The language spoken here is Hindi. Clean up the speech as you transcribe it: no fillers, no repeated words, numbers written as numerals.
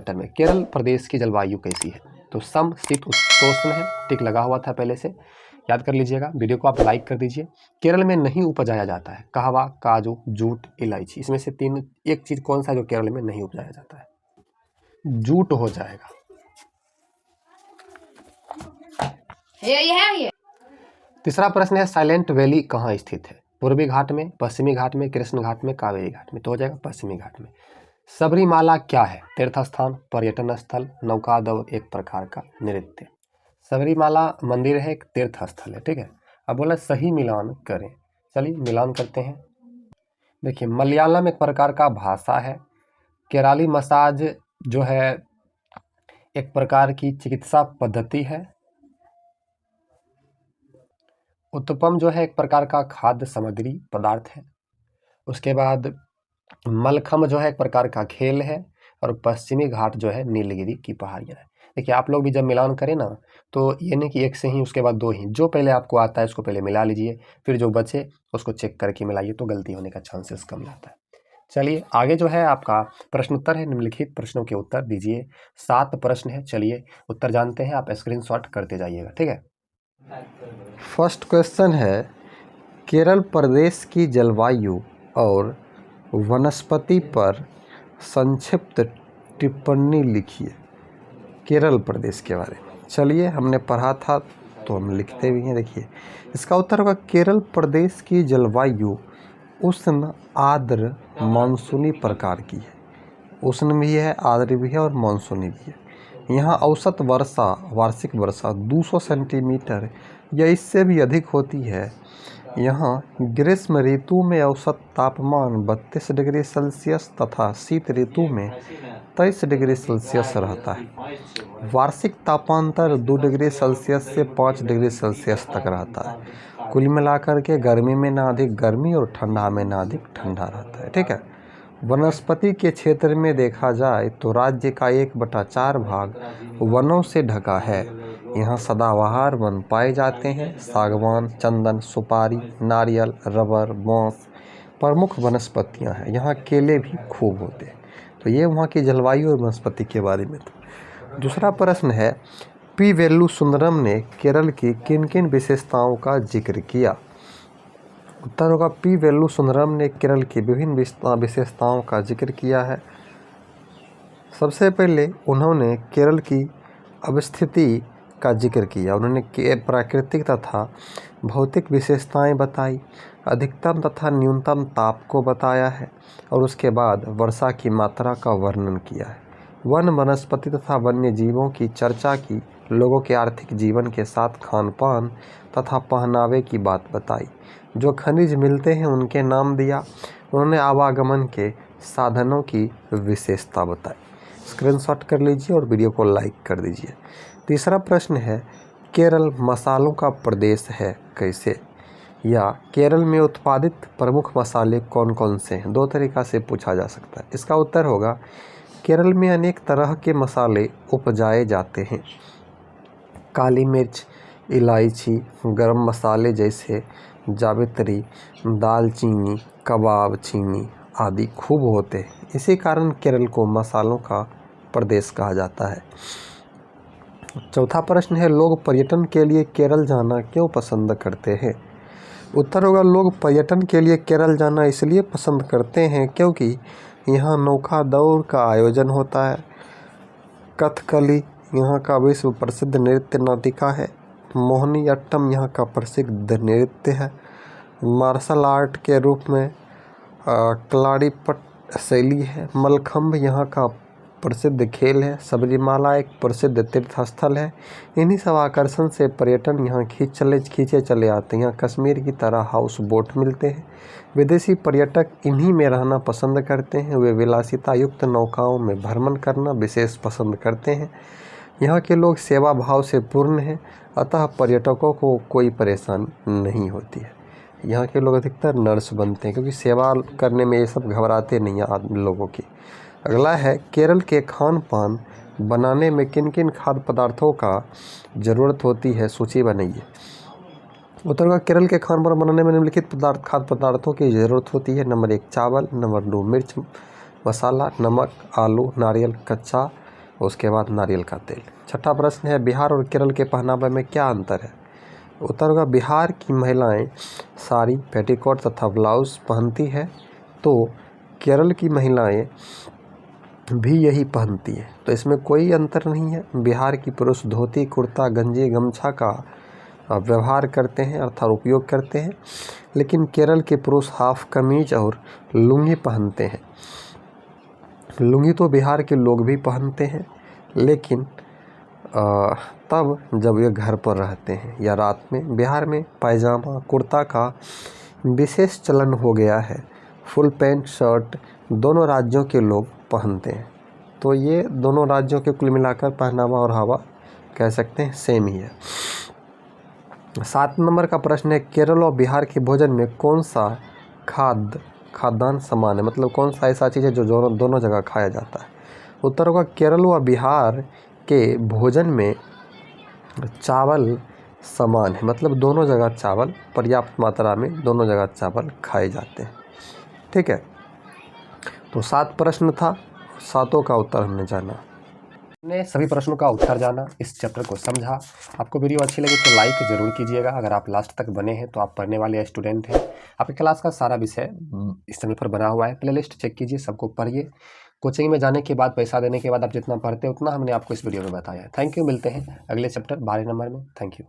चैप्टर में केरल प्रदेश की जलवायु कैसी है, तो समशीतोष्ण है, टिक लगा हुआ था पहले से, याद कर लीजिएगा। वीडियो को आप लाइक कर दीजिए। केरल में नहीं उपजाया जाता है कहवा, काजू, जूट, इलायची, इसमें से तीन एक चीज कौन सा जो केरल में नहीं उपजाया जाता है? जूट हो जाएगा। तीसरा प्रश्न है साइलेंट वैली कहाँ स्थित है? पूर्वी घाट में, पश्चिमी घाट में, कृष्ण घाट में, कावेरी घाट में, तो हो जाएगा पश्चिमी घाट में। सबरीमाला क्या है? तीर्थ स्थान, पर्यटन स्थल, नौका दौड़, एक प्रकार का नृत्य। सबरीमाला मंदिर है, एक तीर्थ स्थल है, ठीक है। अब बोला सही मिलान करें, चलिए मिलान करते हैं। देखिए मलयालम एक प्रकार का भाषा है, केराली मसाज जो है एक प्रकार की चिकित्सा पद्धति है, उत्तपम जो है एक प्रकार का खाद्य सामग्री पदार्थ है, उसके बाद मलखम जो है एक प्रकार का खेल है, और पश्चिमी घाट जो है नीलगिरी की पहाड़ियाँ है। देखिए आप लोग भी जब मिलान करें ना, तो ये नहीं कि एक से ही उसके बाद दो ही, जो पहले आपको आता है उसको पहले मिला लीजिए, फिर जो बचे उसको चेक करके मिलाइए, तो गलती होने का चांसेस कम रहता है। चलिए आगे जो है आपका प्रश्नोत्तर है, निम्नलिखित प्रश्नों के उत्तर दीजिए। 7 प्रश्न है, चलिए उत्तर जानते हैं, आप स्क्रीनशॉट करते जाइएगा, ठीक है। फर्स्ट क्वेश्चन है केरल प्रदेश की जलवायु और वनस्पति पर संक्षिप्त टिप्पणी लिखिए। केरल प्रदेश के बारे में चलिए हमने पढ़ा था तो हम लिखते भी हैं। देखिए इसका उत्तर होगा केरल प्रदेश की जलवायु उष्ण आर्द्र मानसूनी प्रकार की है। उष्ण भी है, आर्द्र भी है और मानसूनी भी है। यहाँ औसत वर्षा, वार्षिक वर्षा 200 सेंटीमीटर या इससे भी अधिक होती है। यहाँ ग्रीष्म ऋतु में औसत तापमान 32 डिग्री सेल्सियस तथा शीत ऋतु में 23 डिग्री सेल्सियस रहता है। वार्षिक तापांतर 2 डिग्री सेल्सियस से 5 डिग्री सेल्सियस तक रहता है। कुल मिलाकर के गर्मी में ना अधिक गर्मी और ठंडा में ना अधिक ठंडा रहता है, ठीक है। वनस्पति के क्षेत्र में देखा जाए तो राज्य का 1/4 भाग वनों से ढका है। यहाँ सदाबहार वन पाए जाते हैं। सागवान, चंदन, सुपारी, नारियल, रबर, बांस प्रमुख वनस्पतियाँ हैं। यहाँ केले भी खूब होते हैं। तो ये वहाँ की जलवायु और वनस्पति के बारे में था। दूसरा प्रश्न है पी वेल्लुसुंदरम ने केरल की किन किन विशेषताओं का जिक्र किया? उत्तर होगा पी वेल्लुसुंदरम ने केरल की विभिन्न विशेषताओं का जिक्र किया है। सबसे पहले उन्होंने केरल की अवस्थिति का जिक्र किया। उन्होंने प्राकृतिक तथा भौतिक विशेषताएं बताई, अधिकतम तथा न्यूनतम ताप को बताया है, और उसके बाद वर्षा की मात्रा का वर्णन किया है। वन, वनस्पति तथा वन्य जीवों की चर्चा की, लोगों के आर्थिक जीवन के साथ खान पान तथा पहनावे की बात बताई। जो खनिज मिलते हैं उनके नाम दिया। उन्होंने आवागमन के साधनों की विशेषता बताई। स्क्रीनशॉट कर लीजिए और वीडियो को लाइक कर दीजिए। तीसरा प्रश्न है केरल मसालों का प्रदेश है कैसे? या केरल में उत्पादित प्रमुख मसाले कौन कौन से हैं? दो तरीक़ा से पूछा जा सकता है। इसका उत्तर होगा केरल में अनेक तरह के मसाले उपजाए जाते हैं। काली मिर्च, इलायची, गरम मसाले जैसे जावित्री, दालचीनी, कबाब चीनी आदि खूब होते हैं। इसी कारण केरल को मसालों का प्रदेश कहा जाता है। चौथा प्रश्न है लोग पर्यटन के लिए केरल जाना क्यों पसंद करते हैं? उत्तर होगा लोग पर्यटन के लिए केरल जाना इसलिए पसंद करते हैं क्योंकि यहाँ नौका दौड़ का आयोजन होता है। कथकली यहाँ का विश्व प्रसिद्ध नृत्य नाटिका है। मोहिनीअट्टम यहाँ का प्रसिद्ध नृत्य है। मार्शल आर्ट के रूप में कलारीपयट्टु शैली है। मलखम्ब यहाँ का प्रसिद्ध खेल है। सबरीमाला एक प्रसिद्ध तीर्थ स्थल है। इन्हीं सब आकर्षण से पर्यटन यहाँ खींचे चले आते हैं। यहाँ कश्मीर की तरह हाउस बोट मिलते हैं। विदेशी पर्यटक इन्हीं में रहना पसंद करते हैं। वे विलासिता युक्त नौकाओं में भ्रमण करना विशेष पसंद करते हैं। यहाँ के लोग सेवा भाव से पूर्ण हैं, अतः पर्यटकों को कोई परेशानी नहीं होती है। यहाँ के लोग अधिकतर नर्स बनते हैं क्योंकि सेवा करने में ये सब घबराते नहीं हैं आदमी लोगों की। अगला है केरल के खान पान बनाने में किन किन खाद्य पदार्थों का ज़रूरत होती है, सूची बनाइए। उत्तर का केरल के खान पान बनाने में निम्नलिखित खाद्य पदार्थों की ज़रूरत होती है। नंबर 1 चावल, नंबर 2 मिर्च मसाला, नमक, आलू, नारियल, कच्चा उसके बाद नारियल का तेल। छठा प्रश्न है, बिहार और केरल के पहनावे में क्या अंतर है? उत्तर होगा, बिहार की महिलाएं साड़ी, पेटीकोट तथा ब्लाउज पहनती है, तो केरल की महिलाएं भी यही पहनती है। तो इसमें कोई अंतर नहीं है। बिहार की पुरुष धोती, कुर्ता, गंजी, गमछा का व्यवहार करते हैं अर्थात उपयोग करते हैं, लेकिन केरल के पुरुष हाफ कमीज और लुंगी पहनते हैं। लुंगी तो बिहार के लोग भी पहनते हैं, लेकिन तब जब ये घर पर रहते हैं या रात में। बिहार में पायजामा, कुर्ता का विशेष चलन हो गया है। फुल पैंट, शर्ट दोनों राज्यों के लोग पहनते हैं। तो ये दोनों राज्यों के कुल मिलाकर पहनावा और हवा कह सकते हैं सेम ही है। 7 नंबर का प्रश्न है, केरल और बिहार के भोजन में कौन सा खाद्यान्न समान है? मतलब कौन सा ऐसा चीज़ है जो दोनों जगह खाया जाता है? उत्तर होगा, केरल व बिहार के भोजन में चावल समान है। मतलब दोनों जगह चावल पर्याप्त मात्रा में दोनों जगह चावल खाए जाते हैं। ठीक है, तो 7 प्रश्न था, 7 का उत्तर हमने जाना। हमने सभी प्रश्नों का उत्तर जाना, इस चैप्टर को समझा। आपको वीडियो अच्छी लगी तो लाइक ज़रूर कीजिएगा। अगर आप लास्ट तक बने हैं तो आप पढ़ने वाले स्टूडेंट हैं। आपके क्लास का सारा विषय इस चैनल पर बना हुआ है, प्लेलिस्ट चेक कीजिए, सबको पढ़िए। कोचिंग में जाने के बाद, पैसा देने के बाद आप जितना पढ़ते हैं उतना हमने आपको इस वीडियो में बताया है। थैंक यू, मिलते हैं अगले चैप्टर 12 नंबर में। Thank you.